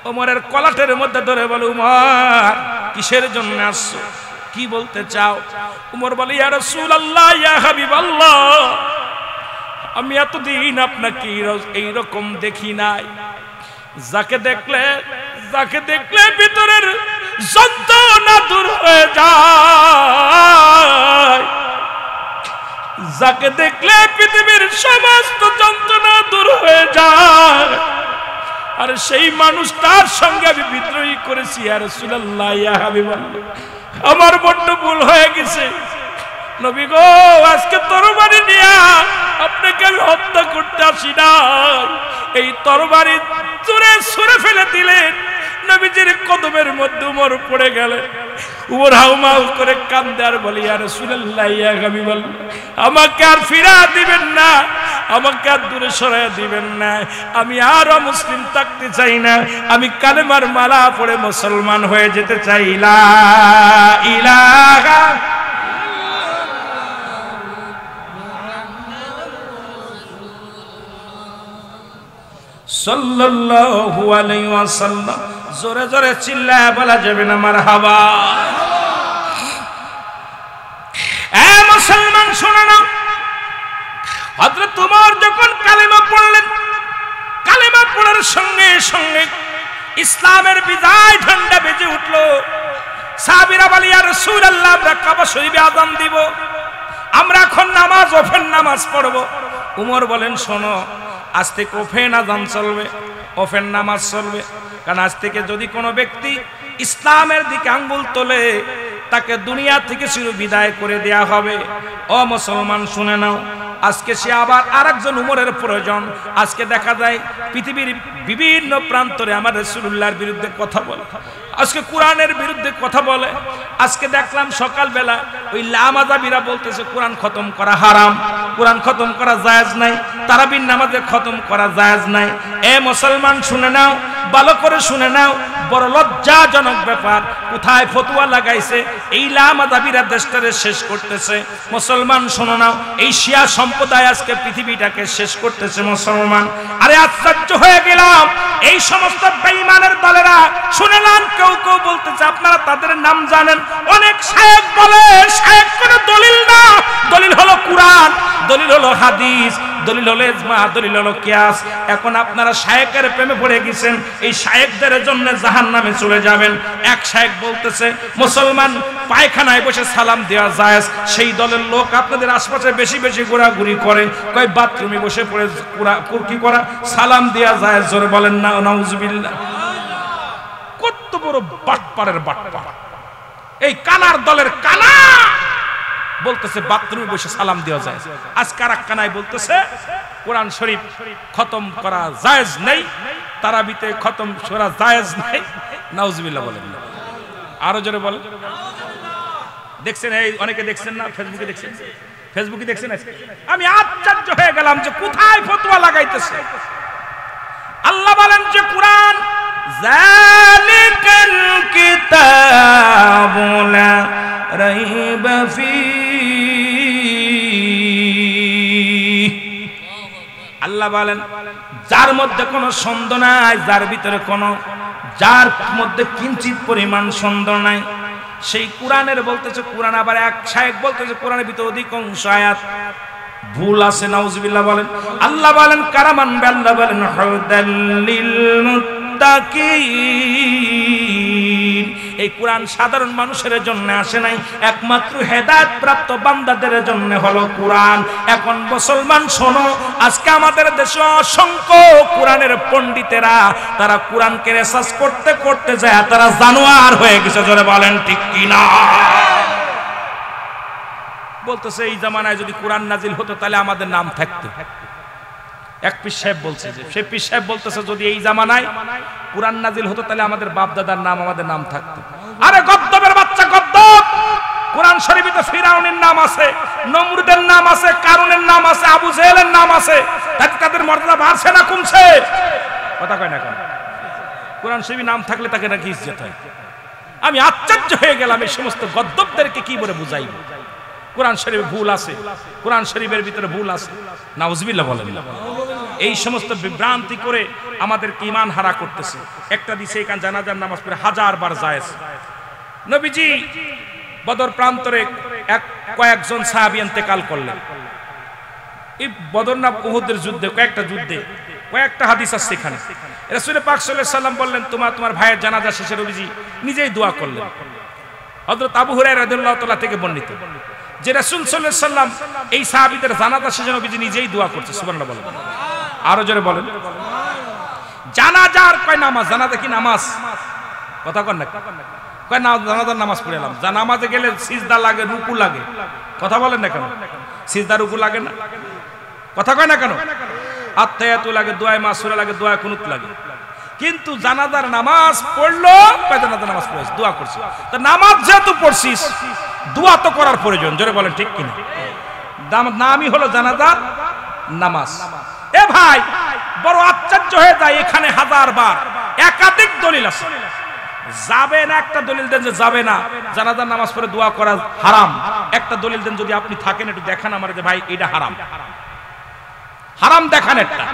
ওমরের কলাটের মধ্যে ধরে বলে উমর কিসের জন্য আসছো, কি বলতে চাও? উমর বলে ইয়া রাসূলুল্লাহ, ইয়া হাবিবাল্লাহ, আমি এতদিন আপনাকে এইরকম দেখি নাই। যাকে দেখলে ভিতরের যন্ত্রণা দূর হয়ে যায়, যাকে দেখলে পৃথিবীর সমস্ত যন্ত্রণা দূর হয়ে যায়, আর সেই মানুষটার সঙ্গে আমি বিদ্রোহী করেছি। ইয়া রাসূলুল্লাহ, ইয়া হাবিবাল্লাহ, আমার বড্ড ভুল হয়ে গেছে। নবী গো, আজকে তরবারি নিয়ে আপনাকে আমি হত্যা করতে আসি না। এই তরবারি ছুঁড়ে ফেলে দিলেন। নবীজির কদমের মধ্যে উমর পড়ে গেলেন। উমর হাউমাউ করে কান্দে আর বলে ইয়া রাসূলুল্লাহ, ইয়া হাবিবাল্লাহ, আমাকে আর ফিরা দিবেন না, আমাকে আর দূরে সরাইয়া দিবেন না। আমি আর মুসলিম থাকতে চাই না, আমি কালেমার মালা পড়ে মুসলমান হয়ে যেতে চাই। লা ইলাহা সাল্লাল্লাহু আলাইহি ওয়াসাল্লাম। জোরে জোরে চিল্লায় বলা যাবে না মারহাবা। এ মুসলমান শুনে নাও, হযরত ওমর যখন কালেমা পড়লেন, কালেমা পড়ার সঙ্গে সঙ্গে ইসলামের বিজয় ঝান্ডা বেজে উঠল। সাহাবীরা বলে ইয়া রাসূলুল্লাহ, আমরা কাবা শরীফে আযান দিব, আমরা এখন নামাজ ওফেন নামাজ পড়ব। উমর বলেন শোনো, আজ থেকে ওফেন আযান চলবে, ওফেন নামাজ চলবে। কারণ আজ থেকে যদি কোনো ব্যক্তি ইসলামের দিকে আঙ্গুল তোলে, তাকে দুনিয়া থেকে চির বিদায় করে দেয়া হবে। ও মুসলমান শুনে নাও, আজকে সে আবার আরেকজন উমরের প্রয়োজন। আজকে দেখা যায় পৃথিবীর বিভিন্ন প্রান্তরে আমার রাসূলুল্লাহর বিরুদ্ধে কথা বলে, আজকে কোরআনের বিরুদ্ধে কথা বলে। আজকে দেখলাম সকালবেলা ওই লামাযাবিরা বলতেছে কোরআন খতম করা হারাম, কোরআন খতম করা জায়েজ নাই, তারাবির নামাজে খতম করা জায়েজ নাই। এ মুসলমান শুনে নাও, ভালো করে শুনে নাও, বড় লজ্জাজনক ব্যাপার। কোথায় ফতোয়া লাগাইছে, এই লামাযাবিরা দেশটারে শেষ করতেছে। মুসলমান শুনে নাও, এই শিয়া সম্প্রদায় আজকে পৃথিবীটাকে শেষ করতেছে। মুসলমান, আরে আশ্চর্য হয়ে গেলাম, এই সমস্ত বেঈমানের দলেরা শুনলাম কেউ বলতেছে, আপনারা তাদের নাম জানেন? অনেক শায়েখ বলে শায়েখ কোনো দলিল না, দলিল হলো কোরআন, দলিল হলো হাদিস, দলিল হলো ইজমা, দলিল হলো কিয়াস। এখন আপনারা শায়েখের প্রেমে পড়ে গেছেন, এই শায়েখদের জন্য জাহান্নামে চলে যাবেন। এক শায়েখ বলতেছে মুসলমান পায়খানায় বসে সালাম দেওয়া জায়েজ, সেই দলের লোক আপনাদের আশপাশে বেশি বেশি ঘোরাঘুরি করে, কয় বাথরুমে বসে পড়ে কি করা সালাম দেওয়া জায়েজ। জোরে বলেন না নাউজুবিল্লাহ। কত বড় বাটপারের বাটপার এই কানার দলের কানা, বলতেছে বাথরুমে বসে সালাম দেওয়া যায়। আজ কারাক্কানায় বলতেছে কোরআন শরীফ খতম করা জায়েজ নেই, তারাবিতে খতম করা জায়েজ নেই। নাউজুবিল্লাহ বলেন, আরো জোরে বলেন। দেখছেন, এই অনেকে দেখছেন না, ফেসবুকে দেখছেন, ফেসবুকে দেখছেন। আমি আশ্চর্য হয়ে গেলাম যে কোথায় ফতোয়া লাগাইতেছে। আল্লাহ বলেন যে কোরআন যালিকাল কিতাবু লা রাইবা ফীহি, আল্লাহ বলেন যার মধ্যে কোনো সন্দেহ নাই, যার ভিতরে কোনো, যার মধ্যে কিঞ্চিত পরিমাণ সন্দেহ নাই, সেই কোরআনের বলতেছে। কোরআন আবার এক শায়েখ বলতেছে কোরআনের ভিতরে অধিকাংশ আয়াত ভুল আছে। নাউজুবিল্লাহ বলেন। আল্লাহ বলেন কারামান, আল্লাহ বলেন হুদাল লিল মুত্তাকিন। এই কোরআন সাধারণ মানুষের জন্য আসে নাই, একমাত্র হেদায়েত প্রাপ্ত বান্দাদের জন্য হলো কোরআন। এখন মুসলমান শোনো, আজকে আমাদের দেশে অসংখ্য কোরআনের পণ্ডিতেরা তারা কোরআনকে রিসার্চ করতে করতে যায় তারা জানোয়ার হয়ে গেছে। জোরে বলেন ঠিক কিনা? বলতেছে এই জামানায় যদি কোরআন নাজিল হতো তাহলে আমাদের নাম থাকতো। এক পীর সাহেব বলছে, যে সেই পীর সাহেব বলতেছে যদি এই জামানায় কোরআন নাজিল হতো তাহলে আমাদের বাপ দাদার নাম আমাদের নাম থাকতো। আরে গদ্দবের বাচ্চা গদ্দব, কোরআন শরীফে তো ফিরাউনের নাম আছে, নমরুদের নাম আছে, কারুনের নাম আছে, আবু জেহেলের নাম আছে, তাতে তাদের মর্যাদা বাড়ছে না কমছে? কথা কয় না কেন? কোরআন শরীফে নাম থাকলে তাকে নাকি ইজ্জত হয়। আমি আশ্চর্য হয়ে গেলাম এই সমস্ত গদ্দবদেরকে কি বলে বুঝাইব? কোরআন শরীফে ভুল আছে, কোরআন শরীফের ভিতরে ভুল আছে, নাউজুবিল্লাহ বলেন। এই সমস্ত বিভ্রান্তি করে আমাদেরকে ঈমান হারা করতেছে। একটা দিছে এখান জানাজার নামাজ পড়ে 1000 বার জায়েজ। নবীজি বদর প্রান্তরে কয়েকজন সাহাবী ইন্তেকাল করলেন। এই বদর না উহুদের যুদ্ধে, কয়েকটা যুদ্ধে কয়েকটা হাদিস আছে এখানে। রাসূল পাক সাল্লাল্লাহু আলাইহি সাল্লাম বললেন তোমার ভাইয়ের জানাজা শেষে নবীজি নিজেই দোয়া করলেন। হযরত আবু হুরায়রা রাদিয়াল্লাহু তাআলা থেকে বর্ণিত যে রাসূল সাল্লাল্লাহু আলাইহি সাল্লাম এই সাহাবীদের জানাজা শেষে নবীজি নিজেই দোয়া করছে। সুবহানাল্লাহ বলেন, আরো জোরে বলেন। জানাজার কয় নামাজ, জানাজা কি নামাজ? কথা কন না কয় না, জানাজার নামাজ পড়ে এলাম। যা নামাজে গেলে সিজদা লাগে, রুকু লাগে। কথা বলেন না কেন? সিজদা রুকু লাগে না? কথা কয় না কেন? আত্তায়াতু লাগে, দোয়া মাসুরা লাগে, দোয়া কুনুত লাগে। কিন্তু জানাজার নামাজ পড়লো, জানাজার নামাজ পড়েছিস, দোয়া করছিস। তা নামাজ যেহেতু পড়ছিস, দোয়া তো করার প্রয়োজন। জোরে বলেন ঠিক কিনা? নামই হলো জানাজার নামাজ। এ ভাই, বড় আশ্চর্য হয়ে যায়, এখানে 1000 বার একাধিক দলিল আছে। যাবে না একটা দলিল দেন যে যাবে না, জানাজার নামাজ পড়ে দোয়া করা হারাম। একটা দলিল দেন যদি আপনি থাকেন, একটু দেখান আমার যে ভাই এটা হারাম, হারাম দেখান একটা।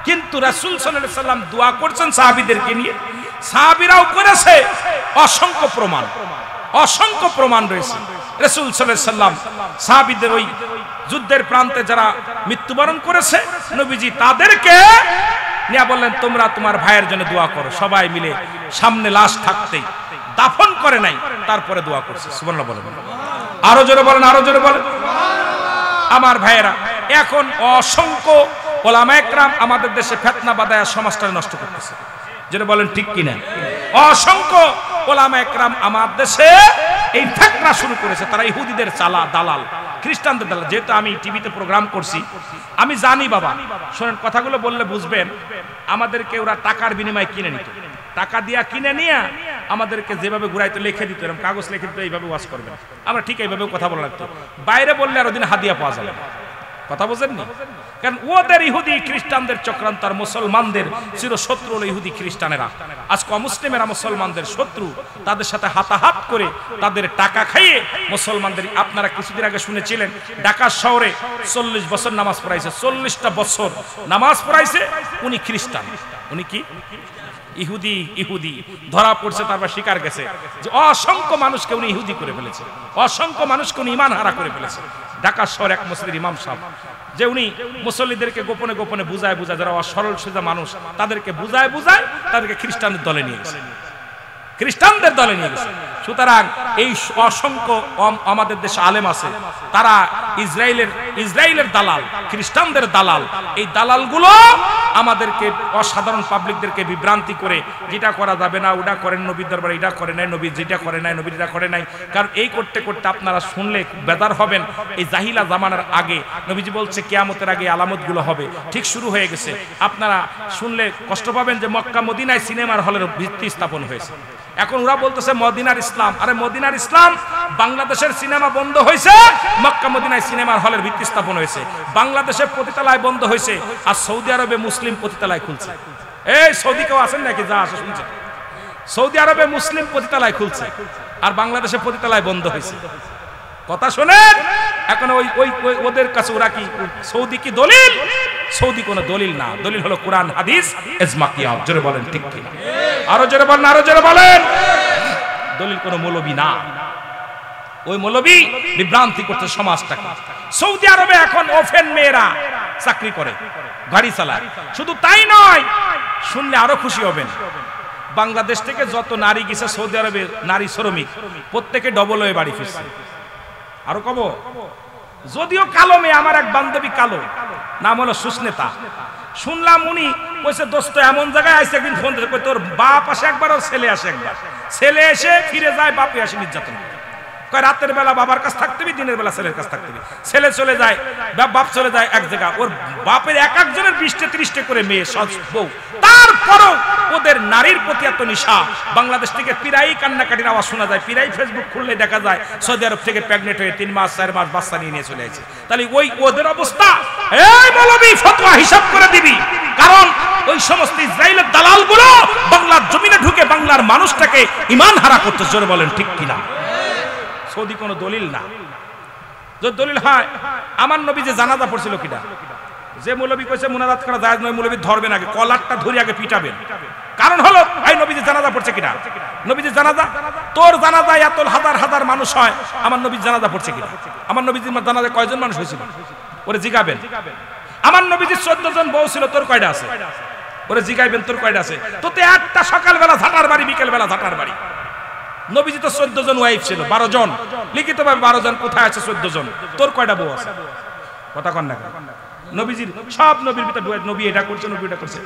কিন্তু রাসূল সাল্লাল্লাহু আলাইহি সাল্লাম দোয়া করছেন সাহাবীদেরকে নিয়ে, সাহাবীরাও করেছে। অসংখ্য প্রমাণ রয়েছে। রাসূল সাল্লাল্লাহু আলাইহি সাল্লাম সাহাবীদের ওই যুদ্ধের প্রান্তে যারা মৃত্যুবরণ করেছে, নবীজি তাদেরকে নিয়ে বললেন তোমরা তোমার ভাইয়ের জন্য দোয়া করো। সবাই মিলে সামনে লাশ থাকতেই দাফন করে নাই, তারপরে দোয়া করছে। সুবহানাল্লাহ বলেন, আরো জোরে বলেন, আরো জোরে বলেন। আমার ভাইয়েরা, এখন অসংখ্য ওলামায়ে কেরাম আমাদের দেশে ফিতনা বাঁধায়া সমাজটা নষ্ট করতেছে। যেটা বলেন ঠিক কিনা? অসংখ্য ওলামায়ে কেরাম আমার দেশে এই ফিতনা শুরু করেছে। তারা ইহুদিদের দালাল, খ্রিস্টানদের দালাল। যেহেতু আমি টিভিতে প্রোগ্রাম করছি, আমি জানি বাবা, শোনেন কথাগুলো বললে বুঝবেন। আমাদেরকে ওরা টাকার বিনিময়ে কিনে নিত, টাকা দিয়া কিনে নিয়ে আমাদেরকে যেভাবে ঘুরাইতে লিখে দিত, এরকম কাগজ লিখে দিত, এইভাবে ওয়াজ করবেন। আমরা ঠিক এইভাবেও কথা বলা লাগতো। বাইরে বললে আর ওদিন হাদিয়া পাওয়া যাবে। কথা বোঝেননি? কারণ ওদের ইহুদি খ্রিস্টানদের চক্রান্ত আর মুসলমানদের চিরশত্রু হলো ইহুদি খ্রিস্টানেরা। আজকে অমুসলিমেরা মুসলমানদের শত্রু, তাদের সাথে হাতাহাত করে তাদের টাকা খাইয়ে মুসলমানদের। আপনারা কিছুদিন আগে শুনেছিলেন ঢাকা শহরে 40 বছর নামাজ পড়াইছে, 40টা বছর নামাজ পড়াইছে। উনি খ্রিস্টান, উনি কি ইহুদি ধরা পড়ছে। তারপর স্বীকার গেছে যে অসংখ্য মানুষকে উনি ইহুদি করে ফেলেছে, অসংখ্য মানুষকে উনি ঈমান হারা করে ফেলেছে। ঢাকা শহর এক মসজিদের ইমাম সাহেব, যে উনি মুসল্লিদেরকে গোপনে গোপনে বুঝায় যারা অসরল সোজা মানুষ, তাদেরকে বুঝায় তাদেরকে খ্রিস্টানদের দলে নিয়ে গেছে, খ্রিস্টানদের দলে নিয়ে গেছে। সুতরাং এই অসংখ্য আমাদের দেশে আলেম আছে, তারা ইসরায়েলের দালাল, খ্রিস্টানদের দালাল। এই দালালগুলো আমাদেরকে অসাধারণ পাবলিকদেরকে বিভ্রান্তি করে যেটা করা যাবে না, ওটা করেন, নবীর দরবারে এটা করে নাই, নবী যেটা করে নাই, নবী এটা করে নাই। কারণ এই করতে করতে আপনারা শুনলে বেদার হবেন। এই জাহিলা জামানার আগে নবীজি বলছে কিয়ামতের আগে আলামতগুলো হবে, ঠিক শুরু হয়ে গেছে। আপনারা শুনলে কষ্ট পাবেন যে মক্কা মদিনায় সিনেমার হলের ভিত্তি স্থাপন হয়েছে। এখন ওরা বলতেছে মদিনার ইসলাম। আরে মদিনার ইসলাম, বাংলাদেশের সিনেমা বন্ধ হয়েছে, মক্কা মদিনায় সিনেমার হলের ভিত্তি স্থাপন হয়েছে। বাংলাদেশের পতিতালয় বন্ধ হয়েছে, আর সৌদি আরবে মুসলিম পতিতালয় খুলছে। এই সৌদি কেউ আছেন নাকি? যা আসে শুনছে, সৌদি আরবে মুসলিম পতিতালয় খুলছে, আর বাংলাদেশের পতিতালয় বন্ধ হয়েছে। কথা শোনেন, এখন ওই ওদের কাছে ওরা কি সৌদি কি দলিল? সৌদি কোনো দলিল না, দলিল হলো কোরআন, হাদিস, ইজমা, কিয়াস। জোরে বলেন ঠিক কি? আরো জোরে বলেন, আরো জোরে বলেন। দলিল কোনো মৌলবি না, ওই মৌলবি বিভ্রান্তি করতে সমাজটাকে। সৌদি আরবে এখন ওফেন মেয়েরা চাকরি করে, গাড়ি চালায়। শুধু তাই নয়, শুনলে আরো খুশি হবেন। বাংলাদেশ থেকে যত নারী গেছে সৌদি আরবে নারী শ্রমিক, প্রত্যেকে ডবল হয়ে বাড়ি ফিরছে। আরো কব, যদিও কালো মেয়ে, আমার এক বান্ধবী কালো, নাম হলো সুস্নেতা। শুনলাম উনি কইছে দোস্ত এমন জায়গায় আইছে, একদিন ফোন দিতে, তোর বাপ আসে একবার আর ছেলে আসে একবার, ছেলে এসে ফিরে যায়, বাপে আসে নির্যাতন করে। কয় রাতের বেলা বাবার কাছে থাকতে হবে, দিনের বেলা ছেলের কাছে থাকতে হবে। ছেলে চলে যায়, বাপ চলে যায় এক জায়গা, ওর বাপের এক একজনের 20-30 করে মেয়ে সব বউ, তারপরও ওদের নারীর প্রতি এত নিশা। বাংলাদেশ থেকে প্রায়ই কান্নাকাটির আওয়াজ শোনা যায়, প্রায়ই ফেসবুক খুললে দেখা যায় সৌদি আরব থেকে প্রেগনেন্ট হয়ে 3 মাস 4 মাস বাচ্চা নিয়ে চলে আসে। তাহলে ওই ওদের অবস্থা, এই মৌলবী ফতোয়া হিসাব করে দিবি, কারণ ওই সমস্ত ইসরায়েলের দালালগুলো বাংলার জমিনে ঢুকে বাংলার মানুষটাকে ঈমান হারা করতে। জোরে বলেন ঠিক কিনা? সৌদি কোনো দলিল না। যে দলিল হয়, আমার নবী যে জানাজা পড়ছিল কিনা, যে মৌলবী কইছে মুনাজাত করা জায়েজ নয়, মৌলবী ধরবেন আগে, কলারটা ধরে আগে পিটাবেন। কারণ হলো এই নবী যে জানাজা পড়ছে কিনা, নবী যে জানাজা, তোর জানাজায় এত হাজার হাজার মানুষ হয়, আমার নবী জানাজা পড়ছে কিনা, আমার নবীজির জানাজায় কয়জন মানুষ হয়েছিল ওরে জিগাবেন। আমার নবীজির 14 জন বউ ছিল, তোর কয়টা আছে ওরে জিগাইবেন, তোর কয়টা আছে? তোতে একটা সকালবেলা ঝাঁটার বাড়ি, বিকেল বেলা ঝাঁটার বাড়ি। নবীজি তো 14 জন ওয়াইফ ছিল, 12 জন লিখিত ভাবে 12 জন, কোথায় আছে 14 জন? তোর কয়টা বউ আছে? কথা কন না। নবীজির সব নবীর ভিতর নবী এটা করছে, নবী এটা করছে,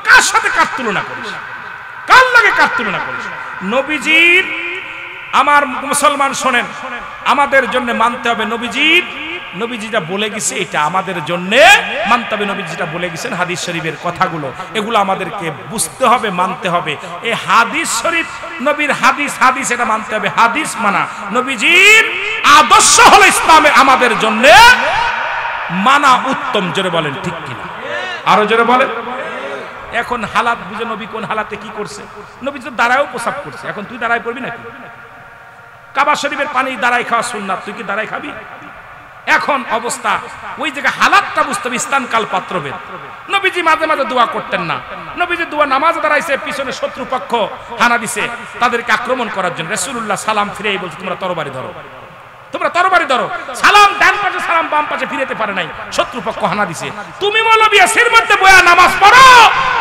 কার সাথে কার তুলনা করিস, কার লাগে কার তুলনা করিস? নবীজির, আমার মুসলমান শোনেন, আমাদের জন্য মানতে হবে নবীজি যা বলে গেছে এটা আমাদের জন্য মানতে হবে। নবীজি যেটা বলে গেছেন হাদিস শরীফের কথাগুলো, এগুলো আমাদেরকে বুঝতে হবে, মানতে হবে। এই হাদিস শরীফ, নবীর হাদিস এটা মানতে হবে। হাদিস মানা, নবীজির আদর্শ হলো ইসলামে আমাদের জন্য মানা উত্তম। জোরে বলেন ঠিক কিনা? আরো জোরে বলেন। এখন হালাত বুঝে নবী কোন হালাতে কি করছে। নবী তো দাঁড়ায়ও প্রসাব করছে, এখন তুই দাঁড়ায় পড়বি নাকি? কাবা শরীফের পানি দাঁড়ায় খাওয়া সুন্নাত, তুই কি দাঁড়ায় খাবি? এখন অবস্থা ওই জায়গায় হালাতটা বুঝতে হবে, স্থান কাল পাত্রভেদ। নবীজি মাঝে মাঝে দোয়া করতেন না, নবীজি দোয়া নামাজ দাঁড়াইছে, পিছনে শত্রুপক্ষ হানা দিছে তাদেরকে আক্রমণ করার জন্য, রাসূলুল্লাহ সালাম ফিরেই বলছে তোমরা তরবারি ধরো, তোমরা তরবারি ধরো। সালাম ডান পাশে, সালাম বাম পাশে ফিরেতে পারে নাই, শত্রুপক্ষ হানা দিছে। তুমি মৌলবী এসির মধ্যে বয়া নামাজ পড়ো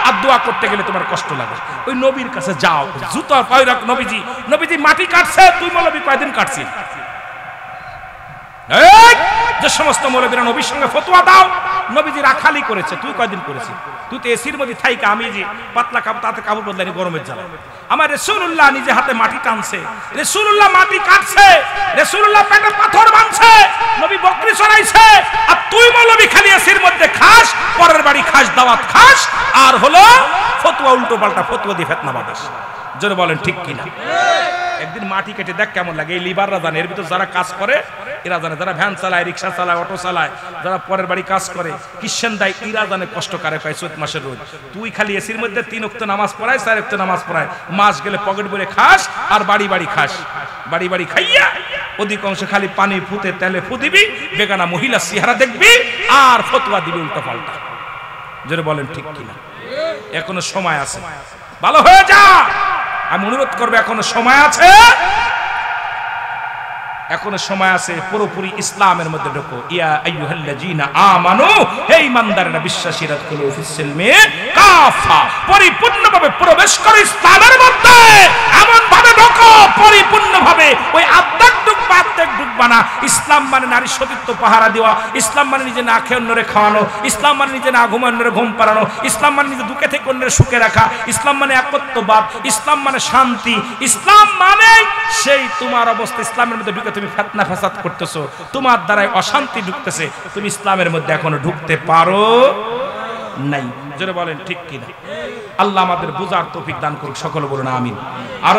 আর দোয়া করতে গেলে তোমার কষ্ট লাগে, ওই নবীর কাছে যাও, জুতার পায়ে রাখ। নবীজি মাটি কাটছে, তুই মৌলবী কয়দিন কাটছিস? যে সমস্ত মৌলবীরা নবীর সঙ্গে ফতোয়া দাও, নবীজি রাখালি করেছে, তুই কয়দিন করেছিস? তুই তো এসির মধ্যে থাইকা, আমি যে পাতলা কাপড় তাতে কাপড় বদলানি গরমের জ্বালা। আমার রাসূলুল্লাহ নিজে হাতে মাটি টানছে, রাসূলুল্লাহ মাটি কাটছে, রাসূলুল্লাহ পেটে পাথর বাঁধছে, নবী বকরি চড়াইছে, আর তুই মৌলবী খালি এসির মধ্যে খাস, পরের বাড়ি খাস, দাওয়াত খাস, আর হলো ফতোয়া উল্টো পাল্টা ফতোয়া দিয়ে ফিতনা বাঁধাস। জোরে বলেন ঠিক কিনা? একদিন মাটি কেটে দেখ কেমন লাগে। এই লিবাররা জানে, এর ভিতর যারা কাজ করে এরা জানে, যারা ভ্যান চালায়, রিক্সা চালায়, অটো চালায়, যারা পরের বাড়ি কাজ করে, কিষেন দেয়, এরা জানে কষ্ট করে পায় চৈত মাসের রোজ। তুই খালি এসির মধ্যে 3 ওয়াক্ত নামাজ পড়ায়, 4 ওয়াক্ত নামাজ পড়ায়, মাস গেলে পকেট ভরে খাস, আর বাড়ি বাড়ি খাস। বাড়ি বাড়ি খাইয়া অধিকাংশ খালি পানি ফুতে তেলে ফু দিবি, বেগানা মহিলা চেহারা দেখবি, আর ফতোয়া দিবি উল্টা পাল্টা। জোরে বলেন ঠিক কিনা? এখনো সময় আছে, ভালো হয়ে যা। আমি অনুরোধ করবো, এখনো সময় আছে, এখনো সময় আছে, পুরোপুরি ইসলামের মধ্যে ঢোকো। ইয়া আইয়ুহাল্লাযীনা আমানু, হে ঈমানদাররা, বিশ্বাসীরা, দুখুলু ফিস-সিলমি কাফা, পরিপূর্ণভাবে প্রবেশ করো ইসলামের মধ্যে। এমন ভাবে ঢোকো পরিপূর্ণভাবে, ওই আধ্যাত্মিক ডুববা না। ইসলাম মানে নারী সতীত্ব পাহারা দেওয়া, ইসলাম মানে নিজে না খেয়ে অন্যরে খাওয়ানো, ইসলাম মানে নিজে না ঘুমায় অন্যরে ঘুম পাড়ানো, ইসলাম মানে নিজে দুঃখে থেকে অন্যরে সুখে রাখা, ইসলাম মানে একত্ববাদ, ইসলাম মানে শান্তি, ইসলাম মানে সেই তোমার অবস্থা। ইসলামের মধ্যে ঢুকে তুমি ফিতনা ফাসাদ করতেছো, তোমার দ্বারাই অশান্তি ঢুকতেছে, তুমি ইসলামের মধ্যে এখনো ঢুকতে পারো নাই। জোরে বলেন ঠিক কিনা? আল্লাহ আমাদের বুঝার তৌফিক দান করুক, সকলে বলুন আমিন। আরো